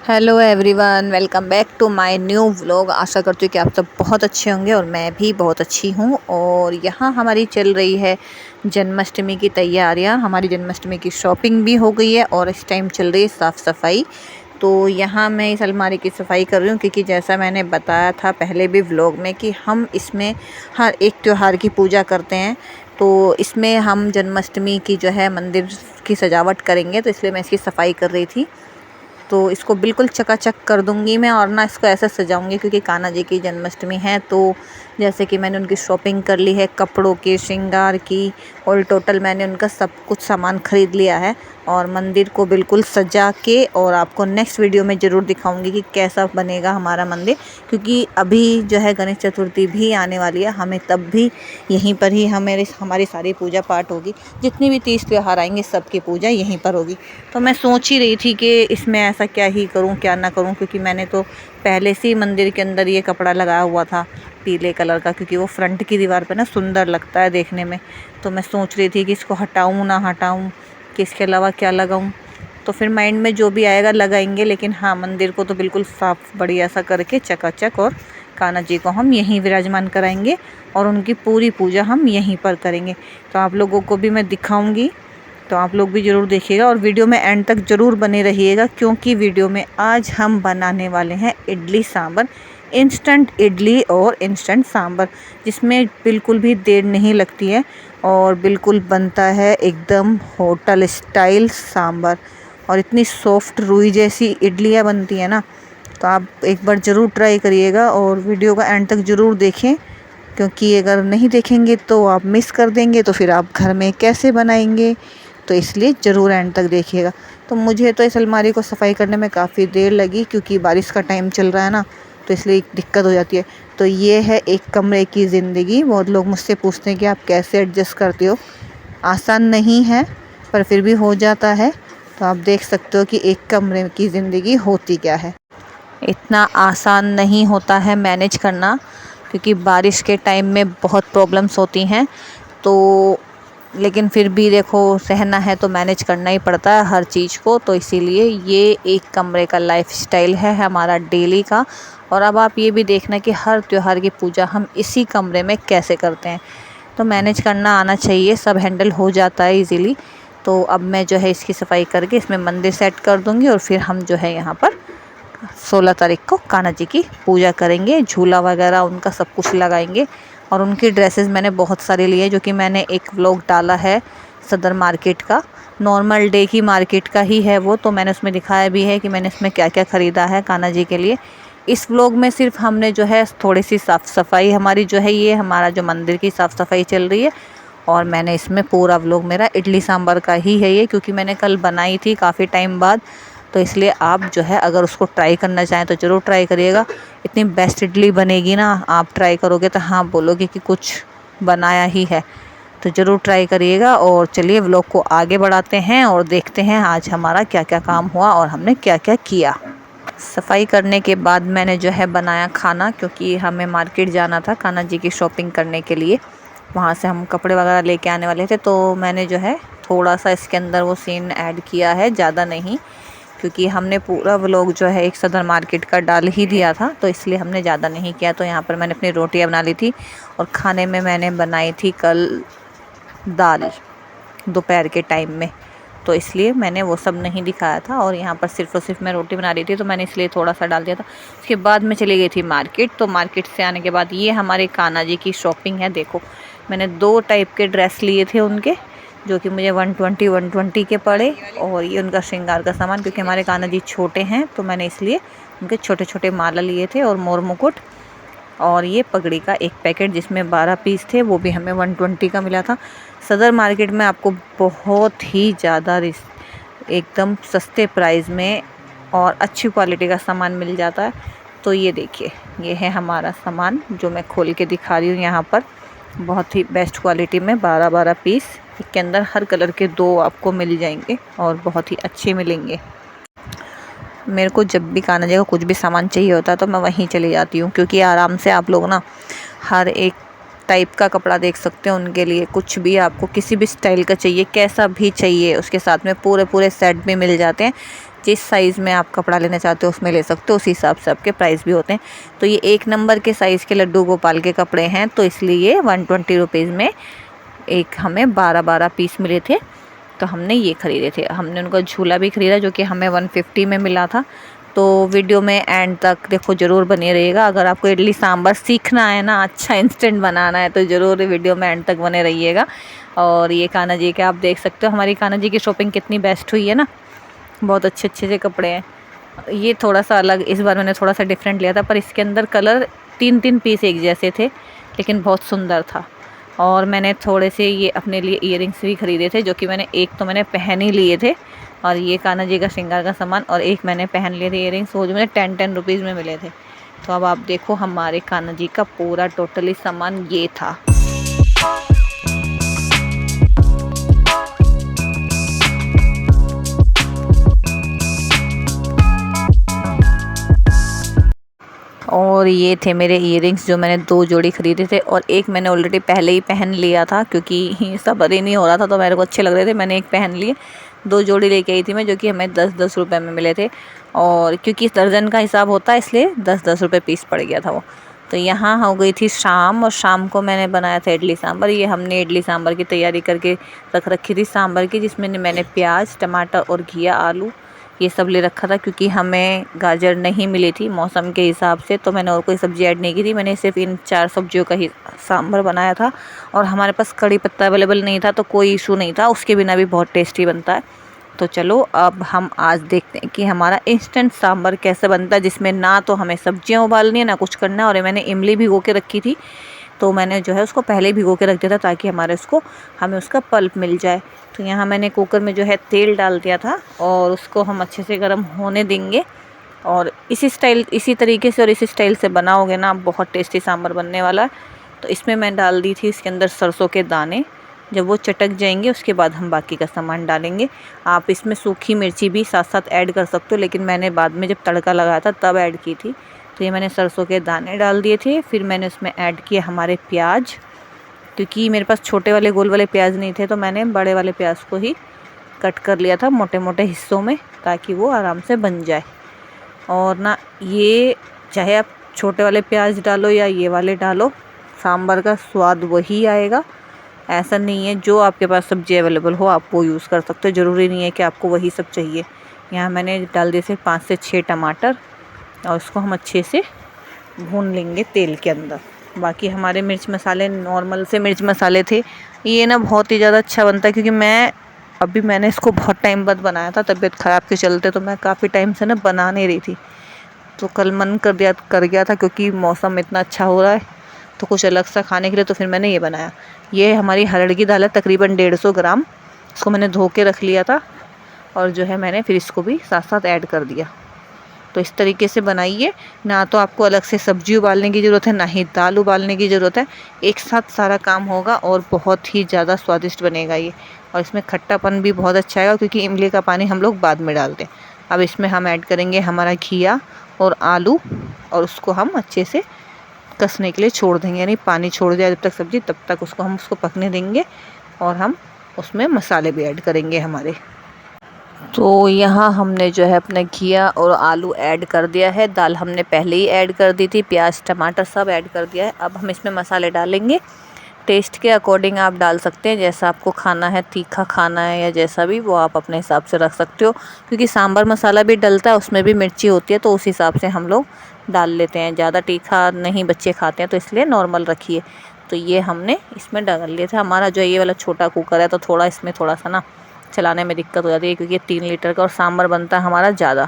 Hello everyone, welcome back to my new vlog. आशा करती हूँ कि आप सब बहुत अच्छे होंगे और मैं भी बहुत अच्छी हूँ। और यहाँ हमारी चल रही है जन्माष्टमी की तैयारियाँ। हमारी जन्माष्टमी की शॉपिंग भी हो गई है और इस टाइम चल रही है साफ़ सफाई। तो यहाँ मैं इस अलमारी की सफाई कर रही हूँ क्योंकि जैसा मैंने बताया था पहले भी व्लॉग में कि हम इसमें हर एक त्यौहार की पूजा करते हैं। तो इसमें हम जन्माष्टमी की जो है मंदिर की सजावट करेंगे, तो इसलिए मैं इसकी सफाई कर रही थी। तो इसको बिल्कुल चकाचक कर दूंगी मैं और ना इसको ऐसे सजाऊंगी क्योंकि कान्हा जी की जन्माष्टमी है। तो जैसे कि मैंने उनकी शॉपिंग कर ली है, कपड़ों की, श्रृंगार की, और टोटल मैंने उनका सब कुछ सामान ख़रीद लिया है और मंदिर को बिल्कुल सजा के और आपको नेक्स्ट वीडियो में ज़रूर दिखाऊंगी कि कैसा बनेगा हमारा मंदिर। क्योंकि अभी जो है गणेश चतुर्थी भी आने वाली है, हमें तब भी यहीं पर ही हमारी सारी पूजा पाठ होगी। जितनी भी तीज त्यौहार आएंगे सबकी पूजा यहीं पर होगी। तो मैं सोच ही रही थी कि इसमें ऐसा क्या ही करूं क्या ना करूं, क्योंकि मैंने तो पहले से ही मंदिर के अंदर ये कपड़ा लगाया हुआ था पीले कलर का, क्योंकि वो फ्रंट की दीवार पे ना सुंदर लगता है देखने में। तो मैं सोच रही थी कि इसको हटाऊं ना हटाऊं, कि इसके अलावा क्या लगाऊं। तो फिर माइंड में जो भी आएगा लगाएंगे, लेकिन हाँ मंदिर को तो बिल्कुल साफ़ बढ़िया सा करके चकाचक, और कान्हा जी को हम यहीं विराजमान कराएंगे और उनकी पूरी पूजा हम यहीं पर करेंगे। तो आप लोगों को भी मैं दिखाऊंगी, तो आप लोग भी ज़रूर देखिएगा और वीडियो में एंड तक ज़रूर बने रहिएगा, क्योंकि वीडियो में आज हम बनाने वाले हैं इडली सांभर, इंस्टेंट इडली और इंस्टेंट सांभर, जिसमें बिल्कुल भी देर नहीं लगती है और बिल्कुल बनता है एकदम होटल स्टाइल सांभर। और इतनी सॉफ्ट रुई जैसी इडलियाँ बनती है ना, तो आप एक बार ज़रूर ट्राई करिएगा और वीडियो का एंड तक ज़रूर देखें, क्योंकि अगर नहीं देखेंगे तो आप मिस कर देंगे, तो फिर आप घर में कैसे बनाएंगे। तो इसलिए ज़रूर एंड तक देखिएगा। तो मुझे तो इस अलमारी को सफाई करने में काफ़ी देर लगी, क्योंकि बारिश का टाइम चल रहा है ना, तो इसलिए दिक्कत हो जाती है। तो ये है एक कमरे की ज़िंदगी। बहुत लोग मुझसे पूछते हैं कि आप कैसे एडजस्ट करते हो। आसान नहीं है पर फिर भी हो जाता है। तो आप देख सकते हो कि एक कमरे की ज़िंदगी होती क्या है। इतना आसान नहीं होता है मैनेज करना, क्योंकि बारिश के टाइम में बहुत प्रॉब्लम्स होती हैं। तो लेकिन फिर भी देखो, सहना है तो मैनेज करना ही पड़ता है हर चीज़ को। तो इसीलिए ये एक कमरे का लाइफस्टाइल है हमारा डेली का। और अब आप ये भी देखना कि हर त्यौहार की पूजा हम इसी कमरे में कैसे करते हैं। तो मैनेज करना आना चाहिए, सब हैंडल हो जाता है इजीली। तो अब मैं जो है इसकी सफाई करके इसमें मंदिर सेट कर दूँगी और फिर हम जो है यहाँ पर 16 तारीख को कान्हा जी की पूजा करेंगे, झूला वगैरह उनका सब कुछ लगाएंगे। और उनकी ड्रेसेस मैंने बहुत सारी ली है, जो कि मैंने एक व्लॉग डाला है सदर मार्केट का, नॉर्मल डे की मार्केट का ही है वो। तो मैंने उसमें दिखाया भी है कि मैंने इसमें क्या क्या ख़रीदा है कान्हा जी के लिए। इस व्लॉग में सिर्फ हमने जो है थोड़ी सी साफ़ सफाई, हमारी जो है ये हमारा जो मंदिर की साफ़ सफाई चल रही है। और मैंने इसमें पूरा व्लॉग मेरा इडली सांभर का ही है ये, क्योंकि मैंने कल बनाई थी काफ़ी टाइम बाद। तो इसलिए आप जो है अगर उसको ट्राई करना चाहें तो ज़रूर ट्राई करिएगा। इतनी बेस्ट इडली बनेगी ना, आप ट्राई करोगे तो हाँ बोलोगे कि कुछ बनाया ही है। तो ज़रूर ट्राई करिएगा। और चलिए व्लॉग को आगे बढ़ाते हैं और देखते हैं आज हमारा क्या क्या काम हुआ और हमने क्या क्या किया। सफाई करने के बाद मैंने जो है बनाया खाना, क्योंकि हमें मार्केट जाना था कान्हा जी की शॉपिंग करने के लिए। वहाँ से हम कपड़े वगैरह लेके आने वाले थे, तो मैंने जो है थोड़ा सा इसके अंदर वो सीन ऐड किया है, ज़्यादा नहीं, क्योंकि हमने पूरा व्लॉग जो है एक सदर मार्केट का डाल ही दिया था, तो इसलिए हमने ज़्यादा नहीं किया। तो यहाँ पर मैंने अपनी रोटियाँ बना ली थी और खाने में मैंने बनाई थी कल दाल दोपहर के टाइम में, तो इसलिए मैंने वो सब नहीं दिखाया था। और यहाँ पर सिर्फ और सिर्फ मैं रोटी बना रही थी, तो मैंने इसलिए थोड़ा सा डाल दिया था। उसके बाद मैं चली गई थी मार्केट। तो मार्केट से आने के बाद ये हमारे कान्हा जी की शॉपिंग है। देखो मैंने 2 टाइप के ड्रेस लिए थे उनके, जो कि मुझे 120 के पड़े। और ये उनका श्रृंगार का सामान, क्योंकि हमारे कान्हा जी छोटे हैं तो मैंने इसलिए उनके छोटे छोटे माला लिए थे और मोर मुकुट। और ये पगड़ी का एक पैकेट जिसमें 12 पीस थे, वो भी हमें 120 का मिला था। सदर मार्केट में आपको बहुत ही ज़्यादा एकदम सस्ते प्राइस में और अच्छी क्वालिटी का सामान मिल जाता है। तो ये देखिए, ये है हमारा सामान जो मैं खोल के दिखा रही हूँ यहाँ पर। बहुत ही बेस्ट क्वालिटी में 12 पीस, इसके अंदर हर कलर के 2 आपको मिल जाएंगे और बहुत ही अच्छे मिलेंगे। मेरे को जब भी कान्हा जी का कुछ भी सामान चाहिए होता है तो मैं वहीं चली जाती हूँ, क्योंकि आराम से आप लोग ना हर एक टाइप का कपड़ा देख सकते हैं उनके लिए। कुछ भी आपको किसी भी स्टाइल का चाहिए, कैसा भी चाहिए, उसके साथ में पूरे पूरे सेट भी मिल जाते हैं। जिस साइज़ में आप कपड़ा लेना चाहते हो उसमें ले सकते हो, उसी हिसाब से आपके प्राइस भी होते हैं। तो ये 1 नंबर के साइज़ के लड्डू गोपाल के कपड़े हैं, तो इसलिए 120 रुपीज़ में एक हमें 12-12 पीस मिले थे, तो हमने ये ख़रीदे थे। हमने उनका झूला भी ख़रीदा जो कि हमें 150 में मिला था। तो वीडियो में एंड तक देखो ज़रूर बने रहिएगा। अगर आपको इडली सांभर सीखना है ना, अच्छा इंस्टेंट बनाना है, तो ज़रूर वीडियो में एंड तक बने रहिएगा। और ये कान्हा जी के आप देख सकते हो, हमारी कान्हा जी की शॉपिंग कितनी बेस्ट हुई है ना, बहुत अच्छे अच्छे से कपड़े हैं। ये थोड़ा सा अलग, इस बार मैंने थोड़ा सा डिफरेंट लिया था, पर इसके अंदर कलर 3-3 पीस एक जैसे थे, लेकिन बहुत सुंदर था। और मैंने थोड़े से ये अपने लिए ईयरिंग्स भी ख़रीदे थे, जो कि मैंने एक तो मैंने पहन ही लिए थे, और ये कान्हा जी का श्रृंगार का सामान, और एक मैंने पहन लिए थे ईयरिंग्स, वो जो मुझे 10-10 रुपीज़ में मिले थे। तो अब आप देखो हमारे कान्हा जी का पूरा टोटली सामान ये था। और ये थे मेरे ईयरिंग्स जो मैंने 2 जोड़ी ख़रीदे थे, और एक मैंने ऑलरेडी पहले ही पहन लिया था क्योंकि सब्र ही नहीं हो रहा था, तो मेरे को अच्छे लग रहे थे, मैंने एक पहन लिए। 2 जोड़ी लेके आई थी मैं, जो कि हमें 10-10 रुपये में मिले थे, और क्योंकि दर्जन का हिसाब होता है इसलिए 10-10 रुपये पीस पड़ गया था वो। तो यहाँ हो गई थी शाम, और शाम को मैंने बनाया था इडली सांभर। ये हमने इडली सांभर की तैयारी करके रख रखी थी सांभर की, जिसमें मैंने प्याज, टमाटर और घिया, आलू ये सब ले रखा था, क्योंकि हमें गाजर नहीं मिली थी मौसम के हिसाब से, तो मैंने और कोई सब्ज़ी ऐड नहीं की थी। मैंने सिर्फ इन 4 सब्जियों का ही सांभर बनाया था, और हमारे पास कड़ी पत्ता अवेलेबल नहीं था, तो कोई इशू नहीं था, उसके बिना भी बहुत टेस्टी बनता है। तो चलो अब हम आज देखते हैं कि हमारा इंस्टेंट सांभर कैसे बनता है, जिसमें ना तो हमें सब्जियां उबालनी है ना कुछ करना है। और मैंने इमली भिगो के रखी थी, तो मैंने जो है उसको पहले भिगो के रख दिया था, ताकि हमें उसका पल्प मिल जाए। तो यहाँ मैंने कुकर में जो है तेल डाल दिया था, और उसको हम अच्छे से गर्म होने देंगे। और इसी तरीके से और इसी स्टाइल से बनाओगे ना, बहुत टेस्टी सांभर बनने वाला है। तो इसमें मैं डाल दी थी इसके अंदर सरसों के दाने। जब वो चटक जाएंगे उसके बाद हम बाकी का सामान डालेंगे। आप इसमें सूखी मिर्ची भी साथ साथ ऐड कर सकते हो, लेकिन मैंने बाद में जब तड़का लगाया था तब ऐड की थी। तो ये मैंने सरसों के दाने डाल दिए थे। फिर मैंने उसमें ऐड किए हमारे प्याज, क्योंकि मेरे पास छोटे वाले गोल वाले प्याज नहीं थे, तो मैंने बड़े वाले प्याज को ही कट कर लिया था मोटे मोटे हिस्सों में, ताकि वो आराम से बन जाए। और ना ये चाहे आप छोटे वाले प्याज डालो या ये वाले डालो, सांभर का स्वाद वही आएगा। ऐसा नहीं है, जो आपके पास सब्ज़ी अवेलेबल हो आप वो यूज़ कर सकते हो, ज़रूरी नहीं है कि आपको वही सब चाहिए। यहाँ मैंने डाल दिए थे 5 से 6 टमाटर, और उसको हम अच्छे से भून लेंगे तेल के अंदर। बाकी हमारे मिर्च मसाले नॉर्मल से मिर्च मसाले थे। ये ना बहुत ही ज़्यादा अच्छा बनता है, क्योंकि मैंने इसको बहुत टाइम बाद बनाया था, तबीयत ख़राब के चलते, तो मैं काफ़ी टाइम से ना बना नहीं रही थी। तो कल मन कर गया था, क्योंकि मौसम इतना अच्छा हो रहा है, तो कुछ अलग सा खाने के लिए, तो फिर मैंने ये बनाया। ये हमारी हरड़ की दाल है, तकरीबन 150 ग्राम। इसको मैंने धो के रख लिया था, और जो है मैंने फिर इसको भी साथ साथ ऐड कर दिया। तो इस तरीके से बनाइए, ना तो आपको अलग से सब्जी उबालने की ज़रूरत है, ना ही दाल उबालने की ज़रूरत है। एक साथ सारा काम होगा और बहुत ही ज़्यादा स्वादिष्ट बनेगा ये। और इसमें खट्टापन भी बहुत अच्छा आएगा, क्योंकि इमली का पानी हम लोग बाद में डालते हैं। अब इसमें हम ऐड करेंगे हमारा घिया और आलू, और उसको हम अच्छे से कसने के लिए छोड़ देंगे, यानी पानी छोड़ जाए जब तक सब्ज़ी, तब तक हम उसको पकने देंगे। और हम उसमें मसाले भी ऐड करेंगे हमारे। तो यहाँ हमने जो है अपने घिया और आलू ऐड कर दिया है, दाल हमने पहले ही ऐड कर दी थी, प्याज टमाटर सब ऐड कर दिया है। अब हम इसमें मसाले डालेंगे, टेस्ट के अकॉर्डिंग आप डाल सकते हैं, जैसा आपको खाना है, तीखा खाना है या जैसा भी, वो आप अपने हिसाब से रख सकते हो। क्योंकि सांभर मसाला भी डलता है, उसमें भी मिर्ची होती है, तो उस हिसाब से हम लोग डाल लेते हैं। ज़्यादा तीखा नहीं बच्चे खाते हैं, तो इसलिए नॉर्मल रखिए। तो ये हमने इसमें डाल लिए थे। हमारा जो ये वाला छोटा कुकर है, तो थोड़ा इसमें थोड़ा सा ना चलाने में दिक्कत हो जाती है, क्योंकि ये 3 लीटर का, और सांभर बनता है हमारा ज़्यादा,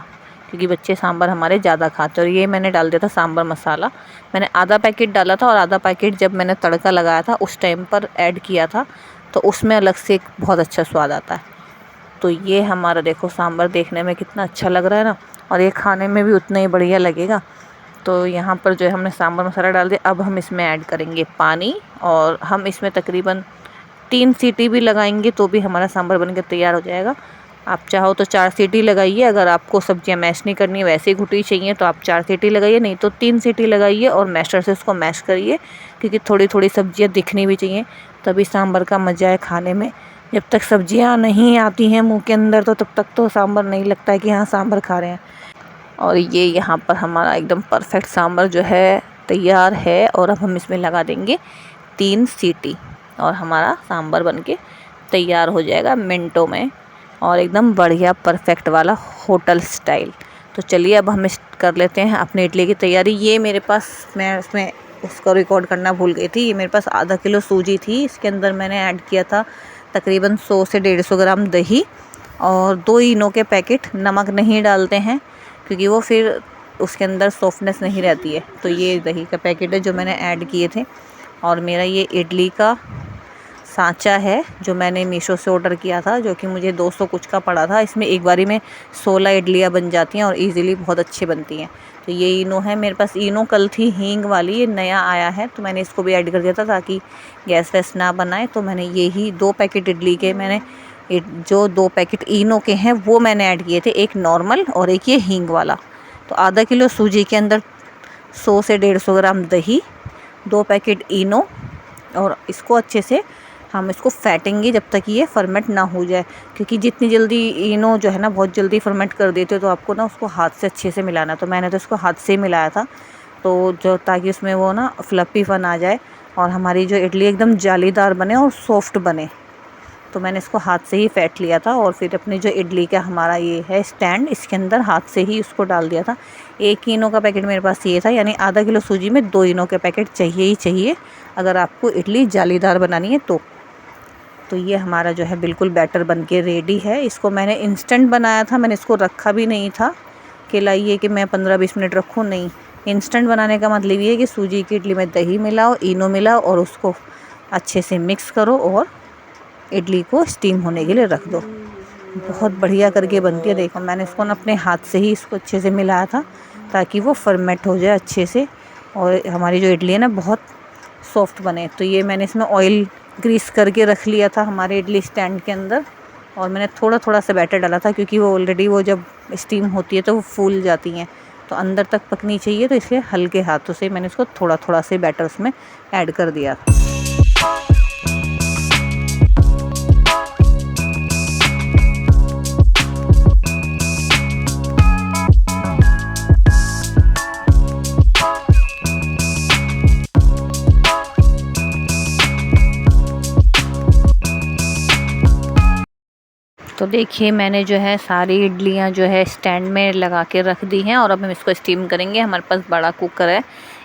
क्योंकि बच्चे सांभर हमारे ज़्यादा खाते हैं। और ये मैंने डाल दिया था सांभर मसाला, मैंने आधा पैकेट डाला था, और आधा पैकेट जब मैंने तड़का लगाया था उस टाइम पर ऐड किया था, तो उसमें अलग से एक बहुत अच्छा स्वाद आता है। तो ये हमारा देखो सांभर देखने में कितना अच्छा लग रहा है ना, और ये खाने में भी उतना ही बढ़िया लगेगा। तो यहाँ पर जो है हमने सांभर मसाला डाल दिया। अब हम इसमें ऐड करेंगे पानी, और हम इसमें तकरीबन 3 सीटी भी लगाएंगे तो भी हमारा सांभर बनकर तैयार हो जाएगा। आप चाहो तो 4 सीटी लगाइए, अगर आपको सब्जियां मैश नहीं करनी, वैसे ही घुटी चाहिए, तो आप 4 सीटी लगाइए, नहीं तो 3 सीटी लगाइए और मैशर से उसको मैश करिए, क्योंकि थोड़ी थोड़ी सब्जियां दिखनी भी चाहिए, तभी सांभर का मज़ा है खाने में। जब तक सब्जियां नहीं आती हैं मुंह के अंदर तो तब तक तो सांभर नहीं लगता है कि हाँ सांभर खा रहे हैं। और ये यहाँ पर हमारा एकदम परफेक्ट सांभर जो है तैयार है। और अब हम इसमें लगा देंगे 3 सीटी और हमारा सांभर बनके तैयार हो जाएगा मिनटों में, और एकदम बढ़िया परफेक्ट वाला होटल स्टाइल। तो चलिए अब हम कर लेते हैं अपने इडली की तैयारी। ये मेरे पास, मैं उसमें उसको रिकॉर्ड करना भूल गई थी, ये मेरे पास आधा किलो सूजी थी। इसके अंदर मैंने ऐड किया था तकरीबन 100 से 150 ग्राम दही और 2 इनो के पैकेट। नमक नहीं डालते हैं क्योंकि वो फिर उसके अंदर सॉफ्टनेस नहीं रहती है। तो ये दही का पैकेट है जो मैंने ऐड किए थे। और मेरा ये इडली का सांचा है जो मैंने मीशो से ऑर्डर किया था, जो कि मुझे 200 कुछ का पड़ा था। इसमें एक बारी में 16 इडलियाँ बन जाती हैं और इजीली बहुत अच्छी बनती हैं। तो ये इनो है मेरे पास। इनो कल थी हींग वाली, ये नया आया है तो मैंने इसको भी ऐड कर दिया था ताकि गैस वैस ना बनाए। तो मैंने यही 2 पैकेट इडली के, मैंने जो 2 पैकेट इनो के हैं वो मैंने ऐड किए थे, एक नॉर्मल और एक ये हींग वाला। तो आधा किलो सूजी के अंदर 100 से 150 ग्राम दही, 2 पैकेट इनो, और इसको अच्छे से हम इसको फेंटेंगे जब तक ये फर्मेंट ना हो जाए। क्योंकि जितनी जल्दी इनो जो है ना बहुत जल्दी फर्मेंट कर देते हो, तो आपको ना उसको हाथ से अच्छे से मिलाना। तो मैंने तो इसको हाथ से ही मिलाया था, तो जो ताकि उसमें वो ना फ्लफीपन आ जाए और हमारी जो इडली एकदम जालीदार बने और सॉफ्ट बने। तो मैंने इसको हाथ से ही फेंट लिया था और फिर अपनी जो इडली का हमारा ये है स्टैंड, इसके अंदर हाथ से ही उसको डाल दिया था। 1 इनो का पैकेट मेरे पास ये था, यानी आधा किलो सूजी में 2 इनो के पैकेट चाहिए ही चाहिए अगर आपको इडली जालीदार बनानी है तो ये हमारा जो है बिल्कुल बैटर बनके रेडी है। इसको मैंने इंस्टेंट बनाया था, मैंने इसको रखा भी नहीं था कि लाइए कि मैं 15-20 मिनट रखूँ, नहीं। इंस्टेंट बनाने का मतलब ये है कि सूजी की इडली में दही मिलाओ, इनो मिलाओ और उसको अच्छे से मिक्स करो और इडली को स्टीम होने के लिए रख दो। बहुत बढ़िया करके बनती है। देखो मैंने इसको ना अपने हाथ से ही इसको अच्छे से मिलाया था ताकि वो फर्मेंट हो जाए अच्छे से और हमारी जो इडली है ना बहुत सॉफ्ट बने। तो ये मैंने इसमें ऑयल ग्रीस करके रख लिया था हमारे इडली स्टैंड के अंदर, और मैंने थोड़ा थोड़ा सा बैटर डाला था क्योंकि वो ऑलरेडी वो जब स्टीम होती है तो वो फूल जाती हैं, तो अंदर तक पकनी चाहिए, तो इसलिए हल्के हाथों से मैंने इसको थोड़ा थोड़ा से बैटर उसमें ऐड कर दिया। तो देखिए मैंने जो है सारी इडलियां जो है स्टैंड में लगा के रख दी हैं और अब हम इसको स्टीम करेंगे। हमारे पास बड़ा कुकर है,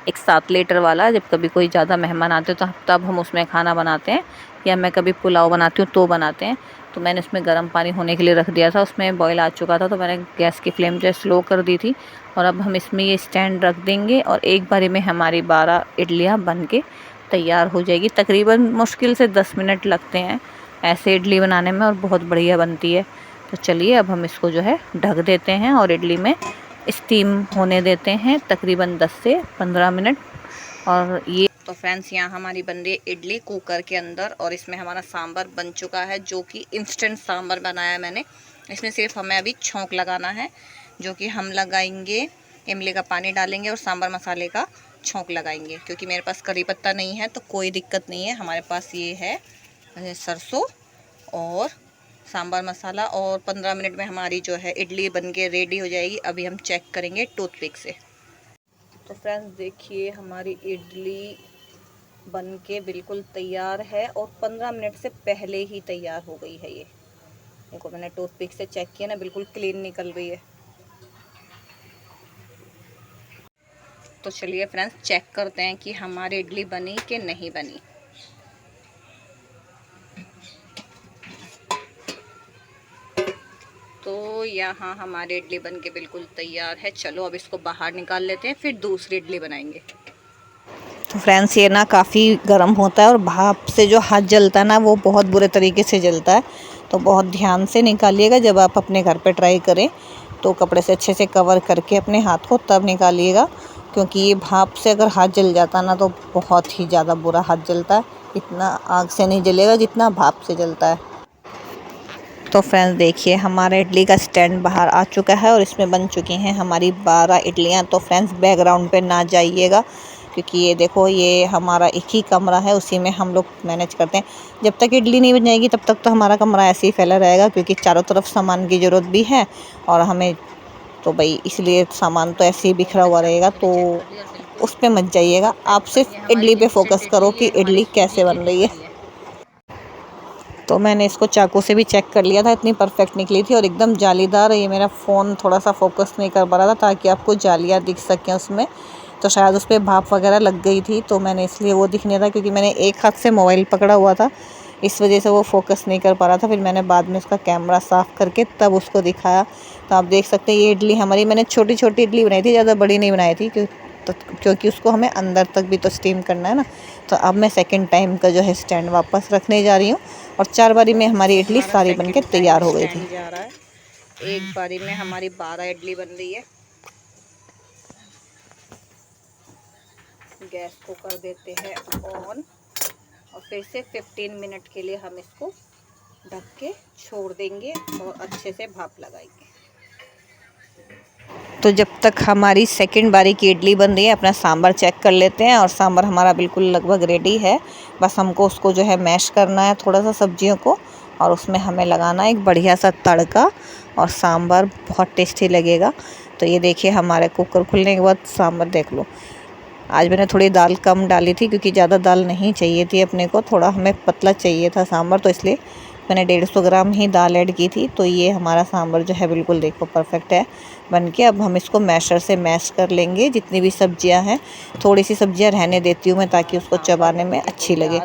एक 7 लीटर वाला। जब कभी कोई ज़्यादा मेहमान आते हैं तो तब हम उसमें खाना बनाते हैं, या मैं कभी पुलाव बनाती हूँ तो बनाते हैं। तो मैंने उसमें गर्म पानी होने के लिए रख दिया था, उसमें बॉयल आ चुका था तो मैंने गैस की फ्लेम जो है स्लो कर दी थी। और अब हम इसमें ये स्टैंड रख देंगे और एक बारी में हमारी 12 इडलियाँ बन के तैयार हो जाएगी। तकरीबन मुश्किल से 10 मिनट लगते हैं ऐसे इडली बनाने में और बहुत बढ़िया बनती है। तो चलिए अब हम इसको जो है ढक देते हैं और इडली में स्टीम होने देते हैं तकरीबन 10 से 15 मिनट। और ये तो फ्रेंड्स यहाँ हमारी बन रही है इडली कुकर के अंदर, और इसमें हमारा सांभर बन चुका है जो कि इंस्टेंट सांभर बनाया मैंने। इसमें सिर्फ हमें अभी छौंक लगाना है, जो कि हम लगाएंगे, इमली का पानी डालेंगे और सांभर मसाले का छौंक लगाएंगे। क्योंकि मेरे पास करी पत्ता नहीं है तो कोई दिक्कत नहीं है, हमारे पास ये है सरसों और सांभर मसाला। और 15 मिनट में हमारी जो है इडली बनके रेडी हो जाएगी। अभी हम चेक करेंगे टूथपिक से। तो फ्रेंड्स देखिए हमारी इडली बनके बिल्कुल तैयार है और 15 मिनट से पहले ही तैयार हो गई है। ये देखो मैंने टूथपिक से चेक किया ना, बिल्कुल क्लीन निकल रही है। तो चलिए फ्रेंड्स चेक करते हैं कि हमारी इडली बनी कि नहीं बनी। तो यहाँ हमारी इडली बनके बिल्कुल तैयार है। चलो अब इसको बाहर निकाल लेते हैं, फिर दूसरी इडली बनाएंगे। तो फ्रेंड्स ये ना काफ़ी गर्म होता है और भाप से जो हाथ जलता है ना वो बहुत बुरे तरीके से जलता है। तो बहुत ध्यान से निकालिएगा, जब आप अपने घर पे ट्राई करें तो कपड़े से अच्छे से कवर करके अपने हाथ को तब निकालिएगा, क्योंकि ये भाप से अगर हाथ जल जाता ना तो बहुत ही ज़्यादा बुरा हाथ जलता है। इतना आग से नहीं जलेगा जितना भाप से जलता है। तो फ्रेंड्स देखिए हमारा इडली का स्टैंड बाहर आ चुका है और इसमें बन चुकी हैं हमारी 12 इडलियाँ। तो फ्रेंड्स बैकग्राउंड पे ना जाइएगा क्योंकि ये देखो ये हमारा एक ही कमरा है, उसी में हम लोग मैनेज करते हैं। जब तक इडली नहीं बन जाएगी तब तक तो हमारा कमरा ऐसे ही फैला रहेगा, क्योंकि चारों तरफ सामान की ज़रूरत भी है और हमें तो भाई इसलिए सामान तो ऐसे ही बिखरा हुआ रहेगा, तो उस पे मत जाइएगा। आप सिर्फ इडली पे फोकस करो कि इडली कैसे बन रही है। तो मैंने इसको चाकू से भी चेक कर लिया था, इतनी परफेक्ट निकली थी और एकदम जालीदार। ये मेरा फ़ोन थोड़ा सा फोकस नहीं कर पा रहा था ताकि आपको जालियाँ दिख सकें उसमें, तो शायद उस पर भाप वगैरह लग गई थी, तो मैंने इसलिए वो दिख नहीं था, क्योंकि मैंने एक हाथ से मोबाइल पकड़ा हुआ था, इस वजह से वो फोकस नहीं कर पा रहा था। फिर मैंने बाद में उसका कैमरा साफ़ करके तब उसको दिखाया। तो आप देख सकते हैं ये इडली हमारी, मैंने छोटी छोटी इडली बनाई थी, ज़्यादा बड़ी नहीं बनाई थी, क्योंकि उसको हमें अंदर तक भी तो स्टीम करना है ना। तो अब मैं सेकंड टाइम का जो है स्टैंड वापस रखने जा रही हूँ, और 4 बारी में हमारी इडली सारी बनके तैयार हो गई थी। एक बारी में हमारी 12 इडली बन रही है। गैस को कर देते हैं ऑन और फिर से 15 मिनट के लिए हम इसको ढक के छोड़ देंगे और अच्छे से भाप लगाएंगे। तो जब तक हमारी सेकंड बारी की इडली बन रही है, अपना सांभर चेक कर लेते हैं। और सांभर हमारा बिल्कुल लगभग रेडी है, बस हमको उसको जो है मैश करना है थोड़ा सा सब्जियों को, और उसमें हमें लगाना है एक बढ़िया सा तड़का, और सांभर बहुत टेस्टी लगेगा। तो ये देखिए हमारे कुकर खुलने के बाद सांभर देख लो। आज मैंने थोड़ी दाल कम डाली थी, क्योंकि ज़्यादा दाल नहीं चाहिए थी अपने को, थोड़ा हमें पतला चाहिए था सांभर, तो इसलिए मैंने 150 ग्राम ही दाल ऐड की थी। तो ये हमारा सांभर जो है बिल्कुल देखो परफेक्ट है बनके। अब हम इसको मैशर से मैश कर लेंगे जितनी भी सब्जियां हैं। थोड़ी सी सब्जियां रहने देती हूँ मैं ताकि उसको चबाने में अच्छी लगे।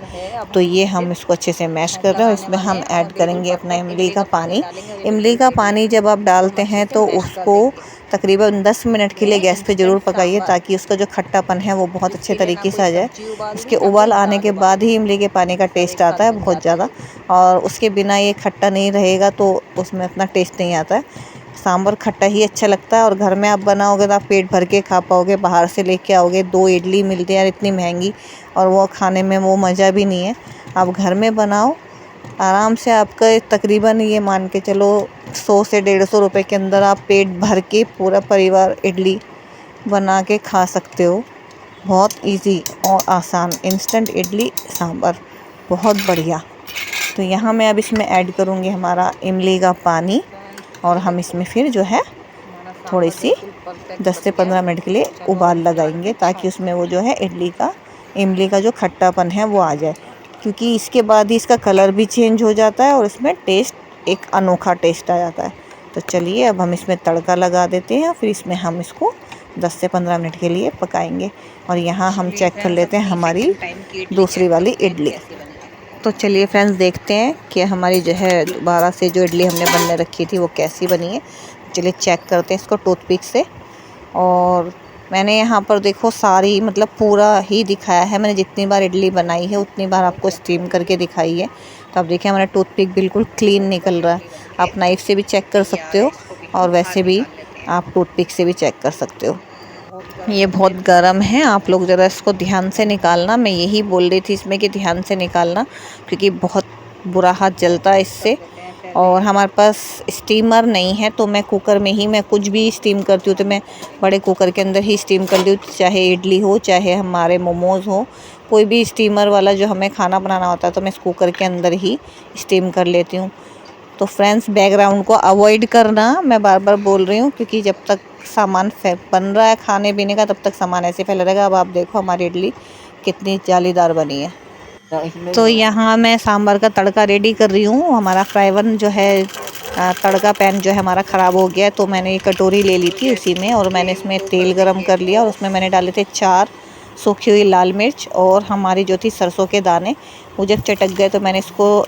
तो ये हम इसको अच्छे से मैश कर रहे हैं, और इसमें हम ऐड करेंगे अपना इमली का पानी। इमली का पानी जब आप डालते हैं तो उसको तकरीबन 10 मिनट के लिए गैस पे ज़रूर पकाइए, ताकि उसका जो खट्टापन है वो बहुत अच्छे तरीके से आ जाए। इसके उबाल आने के बाद ही इमली के पानी का टेस्ट आता है बहुत ज़्यादा, और उसके बिना ये खट्टा नहीं रहेगा तो उसमें अपना टेस्ट नहीं आता है। सांभर खट्टा ही अच्छा लगता है, और घर में आप बनाओगे तो आप पेट भर के खा पाओगे। बाहर से लेके आओगे 2 इडली मिलती है यार इतनी महंगी, और वो खाने में वो मज़ा भी नहीं है। आप घर में बनाओ आराम से, आपका तकरीबन ये मान के चलो 100 से 150 रुपए के अंदर आप पेट भर के पूरा परिवार इडली बना के खा सकते हो। बहुत इजी और आसान इंस्टेंट इडली सांभर, बहुत बढ़िया। तो यहाँ मैं अब इसमें ऐड करूँगी हमारा इमली का पानी, और हम इसमें फिर जो है थोड़ी सी 10 से 15 मिनट के लिए उबाल लगाएंगे, ताकि उसमें वो जो है इमली का जो खट्टापन है वो आ जाए, क्योंकि इसके बाद ही इसका कलर भी चेंज हो जाता है और इसमें टेस्ट एक अनोखा टेस्ट आ जाता है। तो चलिए अब हम इसमें तड़का लगा देते हैं, फिर इसमें हम इसको 10 से 15 मिनट के लिए पकाएंगे। और यहाँ हम चेक कर लेते हैं हमारी दूसरी वाली इडली। तो चलिए फ्रेंड्स देखते हैं कि हमारी जो है दोबारा से जो इडली हमने बनने रखी थी वो कैसी बनी है। चलिए चेक करते हैं इसको टूथपिक से। और मैंने यहाँ पर देखो सारी मतलब पूरा ही दिखाया है, मैंने जितनी बार इडली बनाई है उतनी बार आपको स्टीम करके दिखाई है। तो आप देखिए हमारा टूथपिक बिल्कुल क्लीन निकल रहा है। आप नाइफ़ से भी चेक कर सकते हो, और वैसे भी आप टूथपिक से भी चेक कर सकते हो। ये बहुत गर्म है, आप लोग ज़रा इसको ध्यान से निकालना। मैं यही बोल रही थी इसमें कि ध्यान से निकालना, क्योंकि बहुत बुरा हाथ जलता है इससे। और हमारे पास स्टीमर नहीं है, तो मैं कुकर में ही मैं कुछ भी स्टीम करती हूँ, तो मैं बड़े कुकर के अंदर ही स्टीम करती हूँ, चाहे इडली हो चाहे हमारे मोमोज़ हो। कोई भी स्टीमर वाला जो हमें खाना बनाना होता है तो मैं इस कुकर के अंदर ही स्टीम कर लेती हूँ। तो फ्रेंड्स बैकग्राउंड को अवॉइड करना, मैं बार बार बोल रही हूँ, क्योंकि जब तक सामान बन रहा है खाने पीने का तब तक सामान ऐसे फैला रहेगा। अब आप देखो हमारी इडली कितनी जालीदार बनी है। तो यहाँ मैं सांभर का तड़का रेडी कर रही हूँ। हमारा फ्राइवन जो है तड़का पैन जो है हमारा ख़राब हो गया है, तो मैंने एक कटोरी ले ली थी उसी में, और मैंने इसमें तेल गरम कर लिया, और उसमें मैंने डाले थे 4 सूखी हुई लाल मिर्च, और हमारी जो थी सरसों के दाने। वो जब चटक गए तो मैंने इसको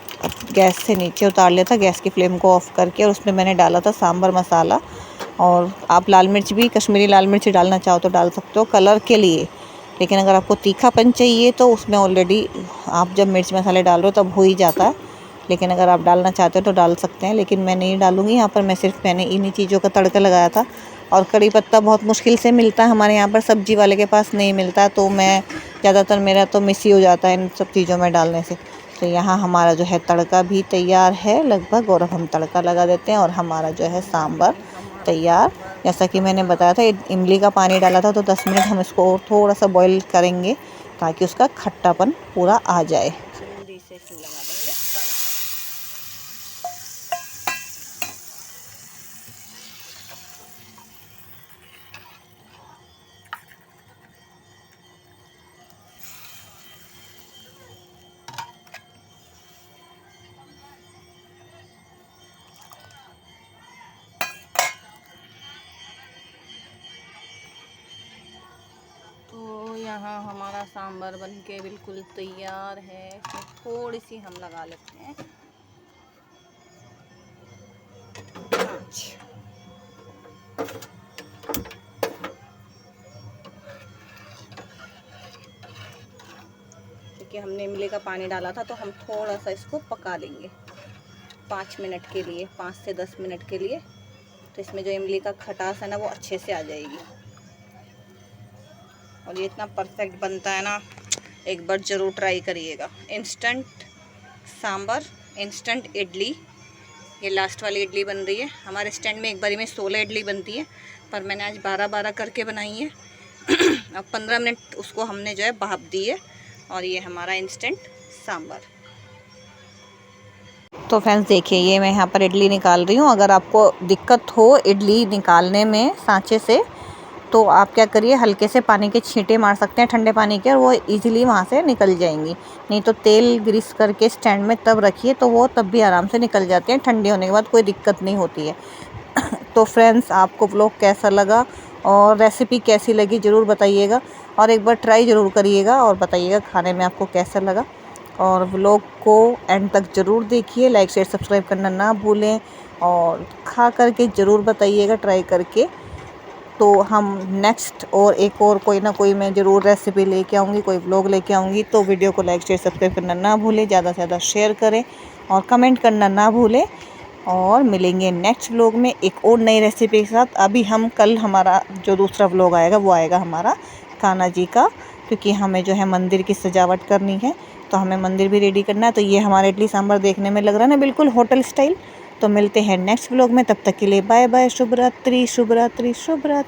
गैस से नीचे उतार लिया था, गैस की फ्लेम को ऑफ़ करके, और उसमें मैंने डाला था सांभर मसाला। और आप लाल मिर्च भी कश्मीरी लाल मिर्च डालना चाहो तो डाल सकते हो कलर के लिए, लेकिन अगर आपको तीखापन चाहिए तो उसमें ऑलरेडी आप जब मिर्च मसाले डाल रहे हो तब हो ही जाता है, लेकिन अगर आप डालना चाहते हो तो डाल सकते हैं, लेकिन मैं नहीं डालूँगी यहाँ पर। मैंने इन्हीं चीज़ों का तड़का लगाया था। और कड़ी पत्ता बहुत मुश्किल से मिलता है हमारे यहाँ पर, सब्ज़ी वाले के पास नहीं मिलता, तो मैं ज़्यादातर मेरा तो मिस ही हो जाता है इन सब चीज़ों में डालने से। तो यहाँ हमारा जो है तड़का भी तैयार है लगभग, और अब हम तड़का लगा देते हैं, और हमारा जो है सांभर तैयार जैसा कि मैंने बताया था इमली का पानी डाला था, तो 10 मिनट हम इसको और थोड़ा सा बॉईल करेंगे ताकि उसका खट्टापन पूरा आ जाए। जल्दी से इसमें लगा देंगे तो यहाँ हमारा सांभर बनके बिल्कुल तैयार है। इसमें थोड़ी सी हम लगा लेते हैं क्योंकि हमने इमली का पानी डाला था, तो हम थोड़ा सा इसको पका देंगे 5 मिनट के लिए, 5 से 10 मिनट के लिए। तो इसमें जो इमली का खटास है ना, वो अच्छे से आ जाएगी। और ये इतना परफेक्ट बनता है ना, एक बार ज़रूर ट्राई करिएगा। Instant sambar, instant idli. ये लास्ट वाली इडली बन रही है। हमारे स्टैंड में एक बारी में 16 इडली बनती है, पर मैंने आज 12-12 करके बनाई है। अब 15 मिनट उसको हमने जो है भाप दी है। और ये हमारा इंस्टेंट सांभर। तो फ्रेंड्स देखिए, ये मैं यहाँ पर इडली निकाल रही हूँ। अगर आपको दिक्कत हो इडली निकालने में सांचे से, तो आप क्या करिए, हल्के से पानी के छींटे मार सकते हैं ठंडे पानी के, और वो इजीली वहाँ से निकल जाएंगी। नहीं तो तेल ग्रीस करके स्टैंड में तब रखिए, तो वो तब भी आराम से निकल जाते हैं। ठंडे होने के बाद कोई दिक्कत नहीं होती है। तो फ्रेंड्स, आपको व्लॉग कैसा लगा और रेसिपी कैसी लगी ज़रूर बताइएगा, और एक बार ट्राई ज़रूर करिएगा और बताइएगा खाने में आपको कैसा लगा। और व्लॉग को एंड तक ज़रूर देखिए, लाइक शेयर सब्सक्राइब करना ना भूलें, और खा करके ज़रूर बताइएगा ट्राई करके। तो हम नेक्स्ट और एक और कोई ना कोई मैं ज़रूर रेसिपी लेके आऊँगी, कोई व्लॉग लेके आऊँगी। तो वीडियो को लाइक शेयर सब्सक्राइब करना ना भूलें, ज़्यादा से ज़्यादा शेयर करें और कमेंट करना ना भूलें। और मिलेंगे नेक्स्ट व्लॉग में एक और नई रेसिपी के साथ। अभी हम कल हमारा जो दूसरा व्लॉग आएगा, वो आएगा हमारा कान्हा जी का, क्योंकि हमें जो है मंदिर की सजावट करनी है, तो हमें मंदिर भी रेडी करना है। तो ये हमारा इडली सांभर देखने में लग रहा है ना बिल्कुल होटल स्टाइल। तो मिलते हैं नेक्स्ट व्लॉग में, तब तक के लिए बाय बाय। शुभ रात्रि, शुभ रात्रि, शुभ रात्रि।